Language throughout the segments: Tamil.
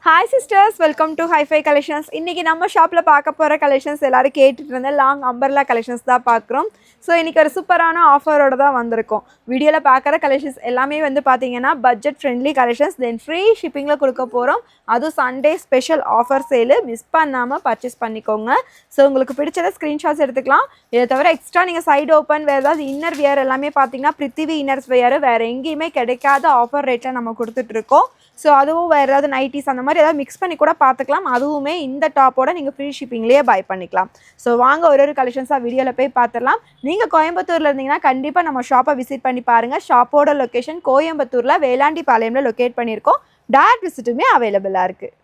Hi sisters, welcome to Hi-Fi Collections. இன்னைக்கு நம்ம ஷாப்ல பார்க்க போற கலெக்ஷன்ஸ் எல்லாரும் கேட்டுட்டு இருந்த லாங் அம்பர்லா கலெக்ஷன்ஸ் தான் பார்க்குறோம். ஸோ இன்னைக்கு ஒரு சூப்பரான ஆஃபரோட தான் வந்திருக்கோம். வீடியோவில் பார்க்குற கலெக்ஷன்ஸ் எல்லாமே வந்து பார்த்தீங்கன்னா budget friendly collections, then free ஷிப்பிங்கில் கொடுக்க போகிறோம். அதுவும் Sunday special offer sale, miss பண்ணாமல் பர்ச்சேஸ் பண்ணிக்கோங்க. ஸோ உங்களுக்கு பிடிச்சதை ஸ்க்ரீன்ஷாட்ஸ் எடுத்துக்கலாம். இதை தவிர எக்ஸ்ட்ரா நீங்கள் சைடு ஓப்பன் வேறு ஏதாவது இன்னர் வியர் எல்லாமே பார்த்தீங்கன்னா பிருத்திவி இன்னர்ஸ் வியர் வேறு எங்கேயுமே கிடைக்காத ஆஃபர் ரேட்டில் நம்ம கொடுத்துட்ருக்கோம். ஸோ அதுவும் வேறு ஏதாவது நைட்டிஸ் அந்த மாதிரி ஏதாவது மிக்ஸ் பண்ணி கூட பார்த்துக்கலாம். அதுவுமே இந்த டாப்போட நீங்கள் ஃப்ரீ ஷிப்பிங்லேயே பை பண்ணிக்கலாம். ஸோ வாங்க ஒரு கலெக்ஷன்ஸாக வீடியோவில் போய் பார்த்துடலாம். நீங்கள் கோயம்புத்தூரில் இருந்தீங்கன்னா கண்டிப்பாக நம்ம ஷாப்பை விசிட் பண்ணி பாருங்கள். ஷாப்போட லொக்கேஷன் கோயம்புத்தூரில் வேளாண்டிபாளையமில் லொக்கேட் பண்ணியிருக்கோம். டைரக்ட் விசிட்டுமே அவைலபிளாக இருக்குது.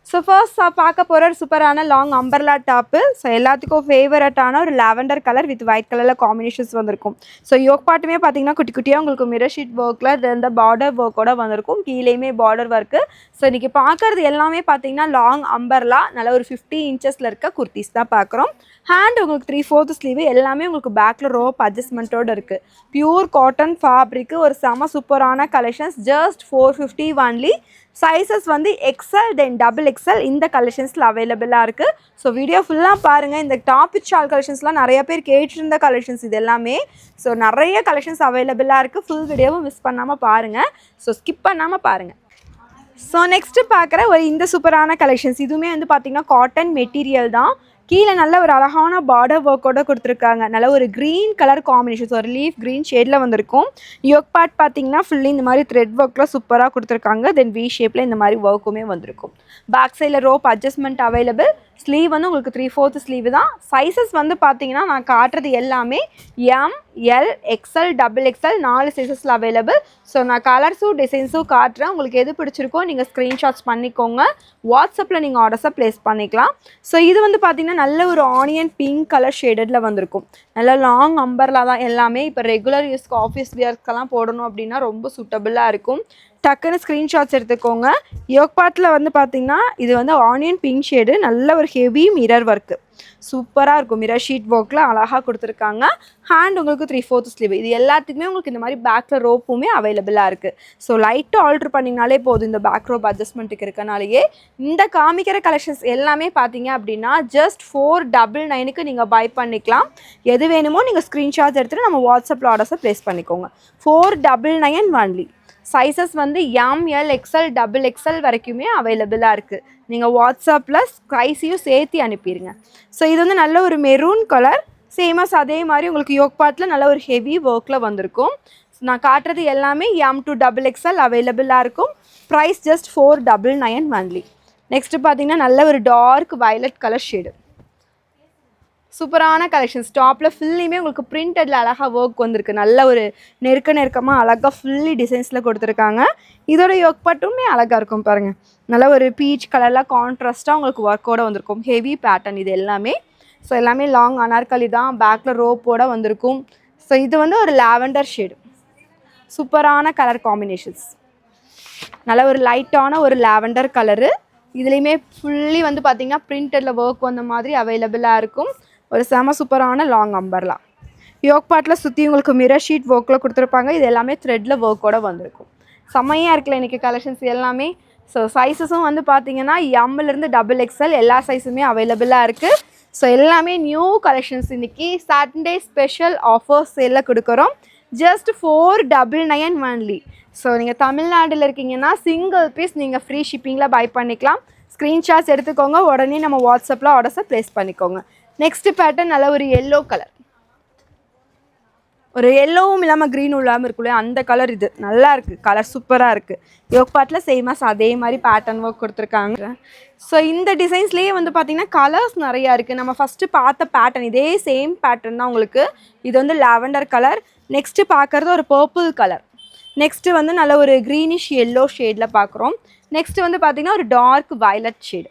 ஸோ ஃபர்ஸ்ட் பார்க்க போகிற ஒரு சூப்பரான லாங் அம்பர்லா டாப்பு. ஸோ எல்லாத்துக்கும் ஃபேவரட்டான ஒரு லாவெண்டர் கலர் வித் ஒயிட் கலரில் காம்பினேஷன்ஸ் வந்திருக்கும். ஸோ யோக் பாட்டுமே பார்த்தீங்கன்னா குட்டி குட்டியாக உங்களுக்கு மிரர் ஷீட் ஒர்க்கில் இந்த பார்டர் ஒர்க்கோட வந்திருக்கும். கீழேயுமே பார்டர் ஒர்க்கு. ஸோ இன்றைக்கி பார்க்குறது எல்லாமே பார்த்தீங்கன்னா லாங் அம்பர்லா நல்ல ஒரு 50 இன்ச்சஸில் இருக்க குர்த்திஸ் தான் பார்க்குறோம். ஹேண்ட் உங்களுக்கு 3/4 ஸ்லீவ் எல்லாமே உங்களுக்கு பேக்கில் ரோப் அட்ஜஸ்ட்மெண்ட்டோடு இருக்குது. பியூர் காட்டன் ஃபேப்ரிக்கு ஒரு செம சூப்பரான கலெக்ஷன்ஸ். Just 450 only. சைஸஸ் வந்து எக்ஸல் தென் டபுள் எக்ஸல் இந்த கலெக்ஷன்ஸில் அவைலபிளாக இருக்குது. ஸோ வீடியோ ஃபுல்லாக பாருங்கள். இந்த டாப் வித் ஷால் கலெக்ஷன்ஸ்லாம் நிறைய பேர் கேட்டிருந்த கலெக்ஷன்ஸ் இது எல்லாமே. ஸோ நிறைய கலெக்ஷன்ஸ் அவைலபிளாக இருக்குது. ஃபுல் வீடியோவும் மிஸ் பண்ணாமல் பாருங்கள். ஸோ ஸ்கிப் பண்ணாமல் பாருங்கள். ஸோ நெக்ஸ்ட்டு பார்க்குற ஒரு இந்த சூப்பரான கலெக்ஷன்ஸ். இதுவுமே வந்து பார்த்திங்கன்னா காட்டன் மெட்டீரியல் தான். கீழே நல்ல ஒரு அழகான பார்டர் ஒர்க்கோட கொடுத்துருக்காங்க. நல்ல ஒரு க்ரீன் கலர் காம்பினேஷன்ஸ், ஒரு லீஃப் க்ரீன் ஷேடில் வந்திருக்கும். யோக் பார்ட் பார்த்தீங்கன்னா ஃபுல்லி இந்த மாதிரி த்ரெட் ஒர்க்கில் சூப்பராக கொடுத்துருக்காங்க. தென் வி ஷேப்பில் இந்த மாதிரி ஒர்க்குமே வந்திருக்கும். பேக் சைடில் ரோப் அட்ஜஸ்ட்மெண்ட் அவைலபிள். ஸ்லீவ் வந்து உங்களுக்கு 3/4 ஸ்லீவ் தான். சைஸஸ் வந்து பார்த்தீங்கன்னா நான் காட்டுறது எல்லாமே M, L, XL, double XL 4 சைஸஸில் அவைலபிள். ஸோ நான் கலர்ஸும் டிசைன்ஸும் காட்டுறேன். உங்களுக்கு எது பிடிச்சிருக்கோ நீங்கள் ஸ்க்ரீன்ஷாட்ஸ் பண்ணிக்கோங்க. வாட்ஸ்அப்பில் நீங்கள் ஆர்டர்ஸை ப்ளேஸ் பண்ணிக்கலாம். ஸோ இது வந்து பார்த்திங்கன்னா நல்ல ஒரு ஆனியன் பிங்க் கலர் ஷேடடில் வந்திருக்கும். நல்ல லாங் அம்பர்லா தான் எல்லாமே. இப்போ ரெகுலர் யூஸ்க்கு ஆஃபீஸ் வியர்ஸ்க்கெல்லாம் போடணும் அப்படின்னா ரொம்ப சூட்டபுளாக இருக்கும். டக்குன்னு ஸ்க்ரீன்ஷாட்ஸ் எடுத்துக்கோங்க. யோக் பார்ட்டில் வந்து பார்த்திங்கன்னா இது வந்து ஆனியன் பிங்க் ஷேடு, நல்ல ஒரு ஹெவி மிரர் ஒர்க்கு சூப்பராக இருக்கும். மிரர் ஷீட் ஒர்க்கில் அழகாக கொடுத்துருக்காங்க. ஹேண்ட் உங்களுக்கு 3/4 ஸ்லீவ். இது எல்லாத்துக்குமே உங்களுக்கு இந்த மாதிரி பேக்கில் ரோப்புமே அவைலபிளாக இருக்குது. ஸோ லைட்டாக ஆல்ட்ரு பண்ணிங்கனாலே போதும். இந்த பேக் ரோப் அட்ஜஸ்ட்மெண்ட்டுக்கு இருக்கனாலேயே இந்த காமிக்கிற கலெக்ஷன்ஸ் எல்லாமே பார்த்தீங்க அப்படின்னா ஜஸ்ட் 499க்கு நீங்கள் பை பண்ணிக்கலாம். எது வேணுமோ நீங்கள் ஸ்க்ரீன்ஷாட்ஸ் எடுத்துகிட்டு நம்ம வாட்ஸ்அப்பில் ஆர்டர்ஸை ப்ளேஸ் பண்ணிக்கோங்க. 499 ஒன்லி. சைஸஸ் வந்து M, L, XL, double XL வரைக்குமே அவைலபிளாக இருக்குது. நீங்கள் வாட்ஸ்அப்பில் ப்ரைஸையும் சேர்த்து அனுப்பிடுங்க. ஸோ இது வந்து நல்ல ஒரு மெரூன் கலர். சேமஸ் அதே மாதிரி உங்களுக்கு யோக் பார்ட்டில் நல்ல ஒரு ஹெவி ஒர்க்கில் வந்திருக்கும். நான் காட்டுறது எல்லாமே எம் டு டபுள் எக்ஸ்எல் அவைலபிளாக இருக்கும். Price just 499 only. நெக்ஸ்ட்டு பார்த்தீங்கன்னா நல்ல ஒரு டார்க் வயலட் கலர் ஷேடு. சூப்பரான கலெக்ஷன்ஸ். டாப்பில் ஃபுல்லியுமே உங்களுக்கு பிரிண்டடில் அழகாக ஒர்க் வந்திருக்கு. நல்ல ஒரு நெருக்கமாக அழகாக ஃபுல்லி டிசைன்ஸில் கொடுத்துருக்காங்க. இதோட யோக் பட்டுமே அழகாக இருக்கும் பாருங்கள். நல்ல ஒரு பீச் கலரில் கான்ட்ராஸ்ட்டாக உங்களுக்கு ஒர்க்கோடு வந்திருக்கும். ஹெவி பேட்டர்ன் இது எல்லாமே. ஸோ எல்லாமே லாங் அனார்கலி தான். பேக்கில் ரோப்போடு வந்திருக்கும். ஸோ இது வந்து ஒரு லாவெண்டர் ஷேடு. சூப்பரான கலர் காம்பினேஷன்ஸ். நல்ல ஒரு லைட்டான ஒரு லாவெண்டர் கலரு. இதுலேயுமே ஃபுல்லி வந்து பார்த்திங்கன்னா பிரிண்டடில் ஒர்க் வந்த மாதிரி அவைலபிளாக இருக்கும். ஒரு செம சூப்பரான லாங் அம்பர்லா. யோக் பார்ட்டில் சுற்றி உங்களுக்கு மிரர் ஷீட் ஒர்க்கில் கொடுத்துருப்பாங்க. இது எல்லாமே த்ரெட்டில் ஒர்க்கோடு வந்திருக்கும். செம்மையாக இருக்குல்ல இன்றைக்கி கலெக்ஷன்ஸ் எல்லாமே. ஸோ சைஸஸும் வந்து பார்த்திங்கன்னா எம்மிலேருந்து டபுள் எக்ஸ்எல் எல்லா சைஸுமே அவைலபிளாக இருக்குது. ஸோ எல்லாமே நியூ கலெக்ஷன்ஸ் இன்றைக்கி சாட்டர்டே ஸ்பெஷல் ஆஃபர் சேலில் கொடுக்குறோம். Just 499 only. ஸோ நீங்கள் தமிழ்நாட்டில் இருக்கீங்கன்னா சிங்கிள் பீஸ் நீங்கள் ஃப்ரீ ஷிப்பிங்கில் பை பண்ணிக்கலாம். ஸ்க்ரீன்ஷாட்ஸ் எடுத்துக்கோங்க. உடனே நம்ம வாட்ஸ்அப்பில் ஆர்டர்ஸை ப்ளேஸ் பண்ணிக்கோங்க. நெக்ஸ்ட்டு பேட்டர்ன் நல்ல ஒரு எல்லோ கலர். ஒரு எல்லோவும் இல்லாமல் க்ரீனும் இல்லாமல் இருக்குல்லையா அந்த கலர். இது நல்லா இருக்குது. கலர் சூப்பராக இருக்குது. யோக் பார்ட்டில் சேமஸ் அதே மாதிரி பேட்டர்ன் ஒர்க் கொடுத்துருக்காங்க. ஸோ இந்த டிசைன்ஸ்லேயே வந்து பார்த்திங்கன்னா கலர்ஸ் நிறையா இருக்குது. நம்ம ஃபஸ்ட்டு பார்த்த பேட்டர்ன் இதே சேம் பேட்டர்ன் தான் உங்களுக்கு. இது வந்து லாவெண்டர் கலர். நெக்ஸ்ட்டு பார்க்குறது ஒரு பர்பிள் கலர். நெக்ஸ்ட்டு வந்து நல்ல ஒரு க்ரீனிஷ் எல்லோ ஷேடில் பார்க்குறோம். நெக்ஸ்ட்டு வந்து பார்த்திங்கன்னா ஒரு டார்க் வயலட் ஷேடு.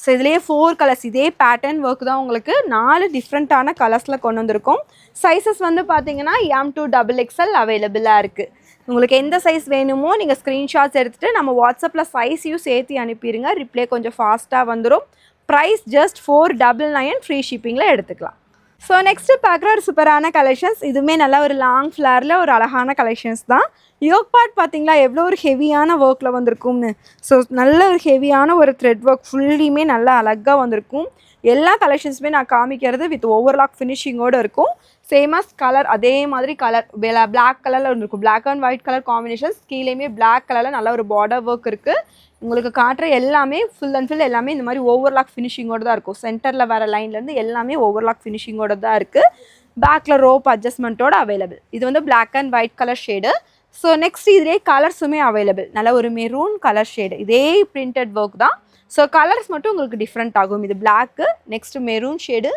ஸோ இதுலேயே 4 கலர்ஸ் இதே பேட்டர்ன் ஒர்க் தான் உங்களுக்கு 4 டிஃப்ரெண்ட்டான கலர்ஸில் கொண்டு வந்திருக்கும். சைஸஸ் வந்து பார்த்தீங்கன்னா எம் டு டபுள் எக்ஸ்எல் அவைலபிளாக இருக்குது. உங்களுக்கு எந்த சைஸ் வேணுமோ நீங்கள் ஸ்க்ரீன்ஷாட்ஸ் எடுத்துகிட்டு நம்ம வாட்ஸ்அப்பில் சைஸையும் சேர்த்து அனுப்பிடுங்க. ரிப்ளை கொஞ்சம் ஃபாஸ்ட்டாக வந்துடும். ப்ரைஸ் ஜஸ்ட் 499 ஃப்ரீ ஷிப்பிங்கில் எடுத்துக்கலாம். ஸோ நெக்ஸ்ட்டு பார்க்குற ஒரு சூப்பரான கலெக்ஷன்ஸ். இதுவுமே நல்லா ஒரு லாங் ஃப்ளாரில் ஒரு அழகான கலெக்ஷன்ஸ் தான். யோக் பார்ட் பார்த்தீங்களா எவ்வளோ ஒரு ஹெவியான ஒர்க்கில் வந்திருக்கும்னு. ஸோ நல்ல ஒரு ஹெவியான ஒரு த்ரெட் ஒர்க் ஃபுல்லியுமே நல்லா அழகாக வந்திருக்கும். எல்லா கலெக்ஷன்ஸுமே நான் காமிக்கிறது வித் ஓவர்லாக் ஃபினிஷிங்கோடு இருக்கும். சேமஸ் கலர் அதே மாதிரி கலர் பிளாக் கலரில் இருக்கும். Black and white colour combinations. கீழேயுமே பிளாக் கலரில் நல்ல ஒரு பார்டர் ஒர்க் இருக்குது. உங்களுக்கு காட்டுற எல்லாமே ஃபுல் அண்ட் ஃபுல் எல்லாமே இந்த மாதிரி ஓவர்லாக் ஃபினிஷிங்கோடு தான் இருக்கும். சென்டரில் வர லைன்லேருந்து எல்லாமே ஓவர்லாக் ஃபினிஷிங்கோடு தான் இருக்குது. பேக்கில் ரோப் அட்ஜஸ்ட்மெண்ட்டோட அவைலபிள். இது வந்து black and white colour shade. So next இதிலே கலர்ஸுமே அவைலபிள். நல்ல ஒரு மெரூன் கலர் ஷேடு. இதே பிரிண்டட் ஒர்க் தான். ஸோ கலர்ஸ் மட்டும் உங்களுக்கு டிஃப்ரெண்ட் ஆகும். இது black, next maroon shade,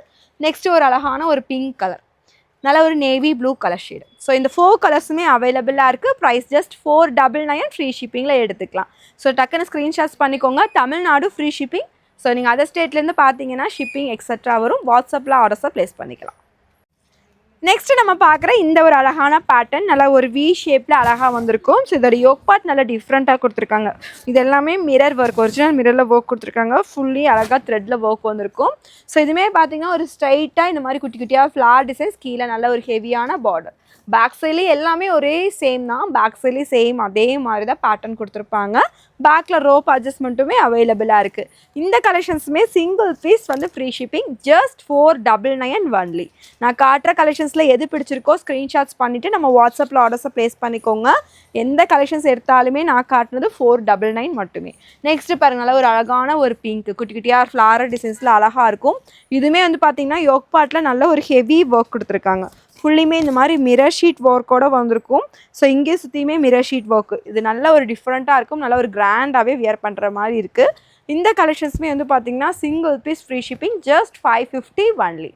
next ஒரு அழகான ஒரு பிங்க் கலர், நல்ல ஒரு navy blue colour shade. So இந்த 4 கலர்ஸுமே அவைலபிளாக இருக்குது. ப்ரைஸ் ஜஸ்ட் 499 ஃப்ரீ ஷிப்பிங்கில் எடுத்துக்கலாம். ஸோ டக்குன்னு ஸ்க்ரீன்ஷாட்ஸ் பண்ணிக்கோங்க. Tamil Nadu free shipping. ஸோ நீங்கள் அதர் ஸ்டேட்லேருந்து பார்த்தீங்கன்னா ஷிப்பிங் எக்ஸட்ரா வரும். வாட்ஸ்அப்பில் ஆர்டர்ஸை ப்ளேஸ் பண்ணிக்கலாம். நெக்ஸ்ட் நம்ம பார்க்குற இந்த ஒரு அழகான பேட்டர்ன் நல்லா ஒரு வி ஷேப்பில் அழகாக வந்திருக்கும். ஸோ இதோட யோக் பார்ட் நல்லா டிஃப்ரெண்ட்டாக கொடுத்துருக்காங்க. இது எல்லாமே மிரர் ஒர்க், ஒரிஜினல் மிரரில் ஒர்க் கொடுத்துருக்காங்க. ஃபுல்லி அழகாக த்ரெட்டில் ஒர்க் வந்திருக்கும். ஸோ இதுவுமே பார்த்தீங்கன்னா ஒரு ஸ்ட்ரைட்டாக இந்த மாதிரி குட்டி குட்டியாக ஃப்ளார் டிசைன்ஸ், கீழே நல்ல ஒரு ஹெவியான பார்டர். பேக் சைட்லேயே எல்லாமே ஒரே சேம் தான். பேக் சைட்லேயே சேம் அதே மாதிரி தான் பேட்டர்ன் கொடுத்துருப்பாங்க. பேக்கில் ரோப் அட்ஜஸ்ட்மெண்ட்டுமே அவைலபிளாக இருக்குது. இந்த கலெக்ஷன்ஸுமே சிங்கிள் பீஸ் வந்து ஃப்ரீ ஷிப்பிங் ஜஸ்ட் 499 ஒன்லி. நான் காட்டுற கலெக்ஷன்ஸில் எது பிடிச்சிருக்கோ ஸ்க்ரீன்ஷாட்ஸ் பண்ணிவிட்டு நம்ம வாட்ஸ்அப்பில் ஆர்டர்ஸை ப்ளேஸ் பண்ணிக்கோங்க. எந்த கலெக்ஷன்ஸ் எடுத்தாலுமே நான் காட்டுனது 499 மட்டுமே. நெக்ஸ்ட்டு பாருங்கள், நல்லா ஒரு அழகான ஒரு பிங்க் குட்டி குட்டியாக ஃப்ளாரல் டிசைன்ஸில் அழகாக இருக்கும். இதுவுமே வந்து பார்த்திங்கன்னா யோக் பார்ட்டில் நல்ல ஒரு ஹெவி ஒர்க் கொடுத்துருக்காங்க. ஃபுல்லியுமே இந்த மாதிரி மிரர் ஷீட் ஒர்க்கோடு வந்திருக்கும். ஸோ இங்கே சுற்றியுமே மிரர் ஷீட் ஒர்க்கு. இது நல்ல ஒரு டிஃப்ரெண்ட்டாக இருக்கும். நல்ல ஒரு கிராண்டாகவே வியர் பண்ணுற மாதிரி இருக்குது. இந்த கலெக்ஷன்ஸுமே வந்து பார்த்திங்கன்னா single piece free shipping just 550 only.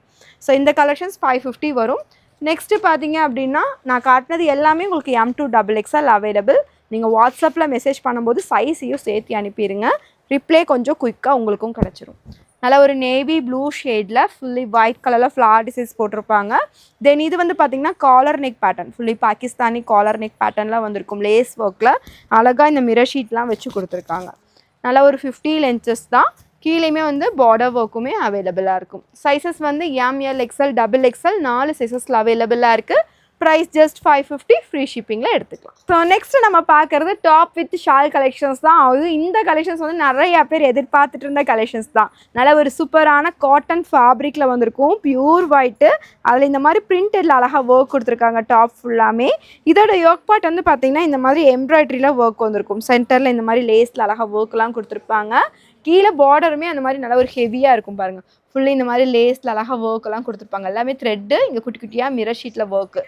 So இந்த கலெக்ஷன்ஸ் 550 வரும். நெக்ஸ்ட்டு பார்த்தீங்க அப்படின்னா நான் காட்டினது எல்லாமே உங்களுக்கு M2 XXL அவைலபிள். நீங்கள் வாட்ஸ்அப்பில் மெசேஜ் பண்ணும்போது சைஸையும் சேர்த்து அனுப்பிடுங்க. ரிப்ளை கொஞ்சம் குயிக்காக உங்களுக்கும் கிடச்சிரும். நல்லா ஒரு நேவி ப்ளூ ஷேடில் ஃபுல்லி ஒயிட் கலரில் ஃப்ளார் டிசைன்ஸ் போட்டிருப்பாங்க. தென் இது வந்து பார்த்திங்கன்னா collar neck pattern, fully Pakistani collar neck பேட்டர்னில் வந்திருக்கும். லேஸ் ஒர்க்கில் அழகாக இந்த மிரர் ஷீட்லாம் வச்சு கொடுத்துருக்காங்க. நல்லா ஒரு 50 லென்ச்சஸ் தான். கீழேயுமே வந்து பார்டர் ஒர்க்குமே அவைலபிளாக இருக்கும். சைஸஸ் வந்து ML XL XXL 4 சைஸஸில் அவைலபிளாக இருக்குது. ப்ரைஸ் ஜஸ்ட் 550 ஃப்ரீ ஷிப்பிங்கில் எடுத்துக்கலாம். ஸோ நெக்ஸ்ட் நம்ம பார்க்குறது டாப் வித் ஷால் கலெக்ஷன்ஸ் தான். அது இந்த கலெக்ஷன்ஸ் வந்து நிறையா பேர் எதிர்பார்த்துட்டு இருந்த கலெக்ஷன்ஸ் தான். நல்ல ஒரு சூப்பரான காட்டன் ஃபேப்ரிக்கில் வந்திருக்கும். பியூர் ஒயிட்டு, அதில் இந்த மாதிரி பிரிண்டடில் அழகாக ஒர்க் கொடுத்துருக்காங்க. டாப் ஃபுல்லாமே இதோட யோக் பார்ட் வந்து பார்த்திங்கன்னா இந்த மாதிரி எம்ப்ராய்டரியில் ஒர்க் வந்திருக்கும். சென்டரில் இந்த மாதிரி லேஸில் அழகாக ஒர்க்லாம் கொடுத்துருப்பாங்க. கீழே பார்டருமே அந்த மாதிரி நல்ல ஒரு ஹெவியாக இருக்கும் பாருங்கள். ஃபுல்லி இந்த மாதிரி லேஸில் அழகாக ஒர்க்கெல்லாம் கொடுத்துருப்பாங்க. எல்லாமே த்ரெட்டு, இங்கே குட்டி குட்டியாக மிரர் ஷீட்டில் ஒர்க்கு.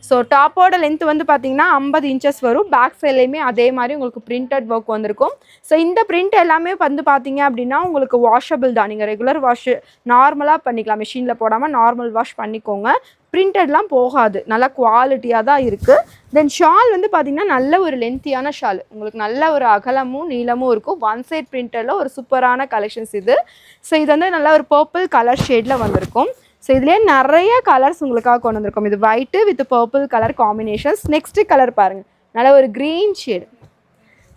ஸோ டாப்போட லென்த் வந்து பார்த்திங்கன்னா 50 இன்ச்சஸ் வரும். பேக் சைட்லேயுமே அதே மாதிரி உங்களுக்கு பிரிண்டட் ஒர்க் வந்திருக்கும். ஸோ இந்த பிரிண்ட் எல்லாமே வந்து பார்த்திங்க அப்படின்னா உங்களுக்கு வாஷபிள் தான். நீங்கள் ரெகுலர் வாஷ் நார்மலாக பண்ணிக்கலாம். மிஷினில் போடாமல் நார்மல் வாஷ் பண்ணிக்கோங்க. பிரிண்டட்லாம் போகாது. நல்லா குவாலிட்டியாக தான் இருக்குது. தென் ஷால் வந்து பார்த்திங்கன்னா நல்ல ஒரு லென்த்தியான ஷால். உங்களுக்கு நல்ல ஒரு அகலமும் நீளமும் இருக்கும். ஒன் சைட் பிரிண்டடில் ஒரு சூப்பரான கலெக்ஷன்ஸ் இது. ஸோ இது வந்து நல்ல ஒரு பர்பிள் கலர் ஷேடில் வந்திருக்கும். ஸோ இதுலேயே நிறைய கலர்ஸ் உங்களுக்காக கொண்டு வந்திருக்கும். இது white with purple colour combinations. Next colour பாருங்கள், நல்ல ஒரு க்ரீன் ஷேடு.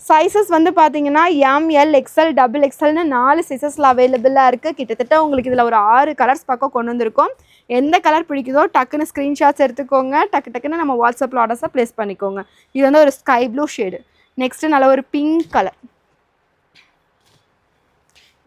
சைஸஸ் வந்து பார்த்தீங்கன்னா ML XL XXLனு 4 சைஸஸில் அவைலபிளாக இருக்குது. கிட்டத்தட்ட உங்களுக்கு இதில் ஒரு 6 கலர்ஸ் பக்கம் கொண்டு வந்திருக்கோம். எந்த கலர் பிடிக்குதோ டக்குன்னு ஸ்க்ரீன்ஷாட்ஸ் எடுத்துக்கோங்க. டக்குன்னு நம்ம வாட்ஸ்அப்பில் ஆர்டர்ஸை ப்ளேஸ் பண்ணிக்கோங்க. இது வந்து ஒரு ஸ்கை ப்ளூ ஷேடு. நெக்ஸ்ட்டு நல்ல ஒரு பிங்க் கலர்,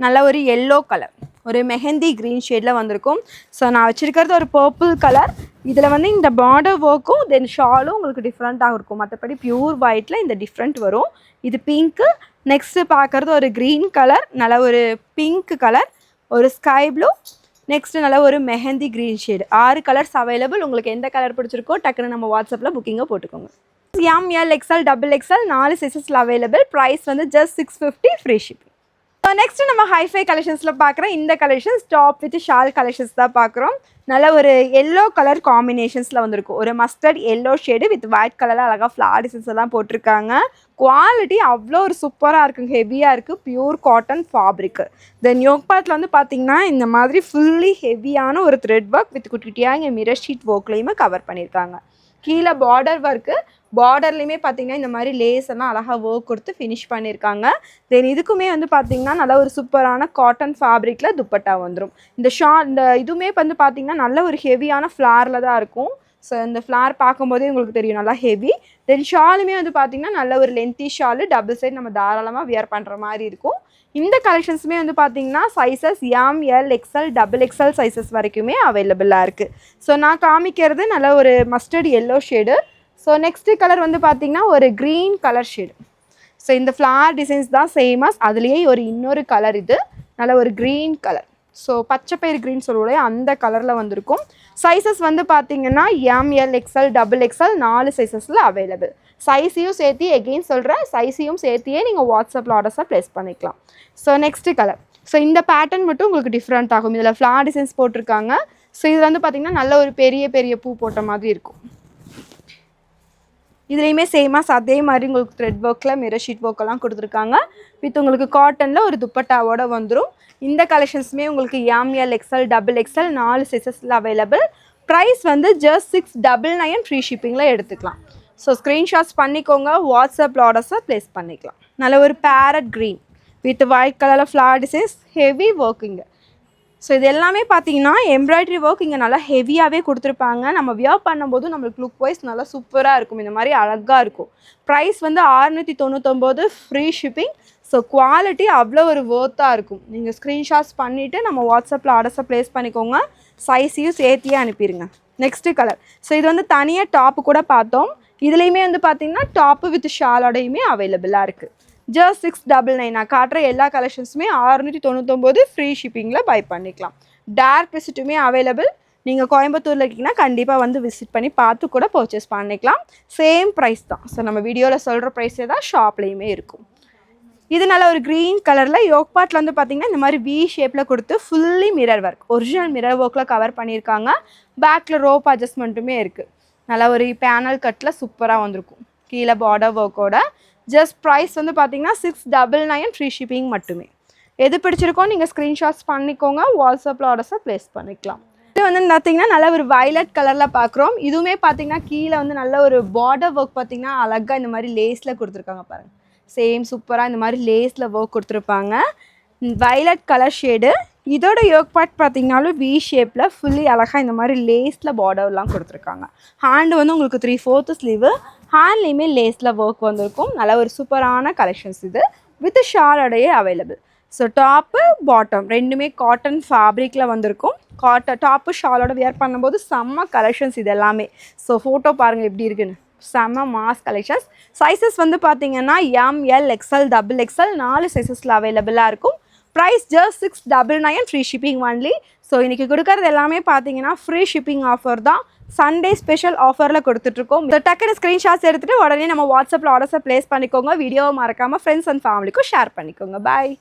நல்ல ஒரு எல்லோ கலர், ஒரு மெஹந்தி க்ரீன் ஷேடில் வந்திருக்கும். ஸோ நான் வச்சுருக்கிறது ஒரு பர்பிள் கலர். இதில் வந்து இந்த பார்டர் ஒர்க்கும் தென் ஷாலும் உங்களுக்கு டிஃப்ரெண்ட்டாக இருக்கும். மற்றபடி பியூர் ஒயிட்டில் இந்த டிஃப்ரெண்ட் வரும். இது பிங்க்கு. நெக்ஸ்ட்டு பார்க்குறது ஒரு க்ரீன் கலர், நல்ல ஒரு பிங்க் கலர், ஒரு ஸ்கை ப்ளூ, நெக்ஸ்ட்டு நல்ல ஒரு mehndi green shade. 6 colours available. உங்களுக்கு எந்த கலர் பிடிச்சிருக்கோ டக்குன்னு நம்ம வாட்ஸ்அப்பில் புக்கிங்கை போட்டுக்கோங்க. ML XL XXL 4 சைஸஸில் அவைலபிள். ப்ரைஸ் வந்து ஜஸ்ட் 650 ஃப்ரீ ஷிப்பிங். நெக்ஸ்ட்டு நம்ம ஹைஃபை கலெக்ஷன்ஸில் பார்க்குற இந்த collections top with shawl collections தான் பார்க்குறோம். நல்ல ஒரு எல்லோ கலர் காம்பினேஷன்ஸில் வந்திருக்கும். ஒரு mustard yellow shade with white கலரில் அழகாக ஃப்ளார் டிசைன்ஸ் எல்லாம் போட்டிருக்காங்க. குவாலிட்டி அவ்வளோ ஒரு சூப்பராக இருக்குங்க. ஹெவியாக இருக்குது. Pure cotton fabric. Then yoke பார்ட்டில் வந்து பார்த்திங்கன்னா இந்த மாதிரி ஃபுல்லி ஹெவியான ஒரு த்ரெட் ஒர்க் வித் குட்டியாக இங்கே மிரர் ஷீட் ஒர்க்லேயுமே கவர் பண்ணியிருக்காங்க. கீழே பார்டர் ஒர்க்கு, பார்டர்லேயுமே பார்த்திங்கன்னா இந்த மாதிரி லேஸ் எல்லாம் அழகாக ஒர்க் கொடுத்து ஃபினிஷ் பண்ணியிருக்காங்க. தென் இதுக்குமே வந்து பார்த்திங்கன்னா நல்ல ஒரு சூப்பரான காட்டன் ஃபேப்ரிக்கில் துப்பட்டா வந்துடும். இந்த இதுவுமே வந்து பார்த்திங்கன்னா நல்ல ஒரு ஹெவியான ஃப்ளாரில் தான் இருக்கும். ஸோ இந்த ஃப்ளார் பார்க்கும்போதே உங்களுக்கு தெரியும் நல்லா ஹெவி. தென் ஷாலுமே வந்து பார்த்தீங்கன்னா நல்ல ஒரு லென்த்தி ஷாலு, டபுள் சைட் நம்ம தாராளமாக வியர் பண்ணுற மாதிரி இருக்கும். இந்த கலெக்ஷன்ஸுமே வந்து பார்த்தீங்கன்னா sizes M, XL, double XL sizes வரைக்குமே அவைலபிளாக இருக்குது. ஸோ நான் காமிக்கிறது நல்ல ஒரு mustard yellow shade. So next colour வந்து பார்த்தீங்கன்னா ஒரு க்ரீன் கலர் ஷேடு. ஸோ இந்த ஃப்ளார் டிசைன்ஸ் தான் சேமஸ், அதுலேயே இன்னொரு கலர் இது நல்ல ஒரு க்ரீன் கலர். ஸோ பச்சை பயிர் க்ரீன் சொல்லுவோம் அந்த கலரில் வந்திருக்கும். சைஸஸ் வந்து பார்த்தீங்கன்னா எம், எக்ஸ்எல், டபுள் எக்ஸ்எல் 4 சைஸஸில் அவைலபிள். சைஸையும் சேர்த்து எகெயின் சொல்கிறேன், சைஸையும் சேர்த்தியே நீங்கள் வாட்ஸ்அப்பில் ஆர்டர்ஸாக ப்ளேஸ் பண்ணிக்கலாம். So next colour. ஸோ இந்த பேட்டர்ன் மட்டும் உங்களுக்கு டிஃப்ரெண்ட் ஆகும். இதில் ஃப்ளார் டிசைன்ஸ் போட்டிருக்காங்க. ஸோ இது வந்து பார்த்திங்கன்னா நல்ல ஒரு பெரிய பெரிய பூ போட்ட மாதிரி இருக்கும். இதுலேயுமே சேமாஸ் அதே மாதிரி உங்களுக்கு த்ரெட் ஒர்க்கில் மிரர் ஷீட் ஒர்க்கெல்லாம் கொடுத்துருக்காங்க. வித் உங்களுக்கு காட்டனில் ஒரு துப்பட்டாவோட வந்துடும். இந்த கலெக்ஷன்ஸுமே உங்களுக்கு எம், எக்ஸ்எல், டபுள் எக்ஸ்எல் 4 சைஸஸில் அவைலபிள். ப்ரைஸ் வந்து ஜஸ்ட் 699 ஃப்ரீ ஷிப்பிங்கில் எடுத்துக்கலாம். ஸோ ஸ்க்ரீன்ஷாட்ஸ் பண்ணிக்கோங்க, வாட்ஸ்அப்பில் ஆர்டர்ஸை ப்ளேஸ் பண்ணிக்கலாம். நல்ல ஒரு பேரட் க்ரீன் வித் ஒயிட் கலரில் ஃப்ளார் டிசைன்ஸ், ஹெவி ஒர்க்குங்க. ஸோ இது எல்லாமே பார்த்தீங்கன்னா எம்ப்ராய்டரி ஒர்க் இங்கே நல்லா ஹெவியாகவே கொடுத்துருப்பாங்க. நம்ம வியர் பண்ணும்போது நம்மளுக்கு லுக் வைஸ் நல்லா சூப்பராக இருக்கும். இந்த மாதிரி அழகாக இருக்கும். ப்ரைஸ் வந்து 699 ஃப்ரீ ஷிப்பிங். ஸோ குவாலிட்டி அவ்வளோ ஒரு ஒர்த்தாக இருக்கும். நீங்கள் ஸ்க்ரீன்ஷாட்ஸ் பண்ணிவிட்டு நம்ம வாட்ஸ்அப்பில் ஆர்டர்ஸை ப்ளேஸ் பண்ணிக்கோங்க. சைஸையும் சேர்த்தியே அனுப்பிடுங்க. Next colour. ஸோ இது வந்து தனியாக டாப்பு கூட பார்த்தோம். இதுலேயுமே வந்து பார்த்திங்கன்னா டாப்பு வித் ஷாலோடையுமே அவைலபிளாக இருக்குது. ஜஸ்ட் 699. நான் காட்டுற எல்லா கலெக்ஷன்ஸுமே 699 ஃப்ரீ ஷிப்பிங்கில் பை பண்ணிக்கலாம். டேரக்ட் விசிட்டுமே அவைலபிள். நீங்கள் கோயம்புத்தூரில் இருக்கீங்கன்னா கண்டிப்பாக வந்து விசிட் பண்ணி பார்த்து கூட பர்ச்சேஸ் பண்ணிக்கலாம். சேம் ப்ரைஸ் தான். ஸோ நம்ம வீடியோவில் சொல்கிற ப்ரைஸே தான் ஷாப்லேயுமே இருக்கும். இது நல்ல ஒரு க்ரீன் கலரில் யோக் பார்ட்டில் வந்து பார்த்திங்கன்னா இந்த மாதிரி வி ஷேப்பில் கொடுத்து fully mirror work, original mirror ஒர்க்கில் கவர் பண்ணியிருக்காங்க. பேக்கில் ரோப் அட்ஜஸ்ட்மெண்ட்டுமே இருக்குது. நல்லா ஒரு பேனல் கட்டில் சூப்பராக வந்திருக்கும். கீழே பார்டர் ஒர்க்கோட. ஜஸ்ட் ப்ரைஸ் வந்து பார்த்தீங்கன்னா 699 ஃப்ரீ ஷிப்பிங் மட்டுமே. எது பிடிச்சிருக்கோ நீங்கள் ஸ்க்ரீன்ஷாட்ஸ் பண்ணிக்கோங்க, வாட்ஸ்அப்பில் ஆர்டர்ஸை ப்ளேஸ் பண்ணிக்கலாம். இது வந்து பார்த்தீங்கன்னா நல்ல ஒரு வயலட் கலரில் பார்க்குறோம். இதுவுமே பார்த்தீங்கன்னா கீழே வந்து நல்ல ஒரு பார்டர் ஒர்க் பார்த்தீங்கன்னா அழகாக இந்த மாதிரி லேஸில் கொடுத்துருக்காங்க பாருங்கள். சேம் சூப்பராக இந்த மாதிரி லேஸில் ஒர்க் கொடுத்துருப்பாங்க. Violet colour shade. இதோட யோக் பார்ட் பார்த்தீங்கன்னாலும் வி ஷேப்பில் ஃபுல்லி அழகாக இந்த மாதிரி லேஸில் பார்டர்லாம் கொடுத்துருக்காங்க. ஹேண்டு வந்து உங்களுக்கு 3/4 ஸ்லீவு. ஹேண்ட்லேயுமே லேஸில் ஒர்க் வந்திருக்கும். நல்ல ஒரு சூப்பரான கலெக்ஷன்ஸ் இது. வித் ஷாலோடையே அவைலபிள். ஸோ டாப்பு பாட்டம் ரெண்டுமே காட்டன் ஃபேப்ரிக்கில் வந்திருக்கும். டாப்பு ஷாலோட வியர் பண்ணும்போது செம்ம கலெக்ஷன்ஸ் இது எல்லாமே. ஸோ ஃபோட்டோ பாருங்கள் எப்படி இருக்குன்னு. செம்ம மாஸ் கலெக்ஷன்ஸ். சைஸஸ் வந்து பார்த்தீங்கன்னா எம், எக்ஸ்எல், டபுள் எக்ஸ்எல் 4 சைஸஸில் அவைலபிளாக இருக்கும். Price just 699 free shipping only. So இன்றைக்கி கொடுக்குறது எல்லாமே பார்த்தீங்கன்னா ஃப்ரீ ஷிப்பிங் ஆஃபர் தான். சண்டே ஸ்பெஷல் ஆஃபரில் கொடுத்துட்ருக்கோம். டக்குனு ஸ்க்ரீன்ஷாட்ஸ் எடுத்துகிட்டு உடனே நம்ம வாட்ஸ்அப்பில் ஆர்டர்ஸை ப்ளேஸ் பண்ணிக்கோங்க. வீடியோவை மறக்காமல் ஃப்ரெண்ட்ஸ் அண்ட் ஃபேமிலிக்கும் ஷேர் பண்ணிக்கோங்க. பாய்.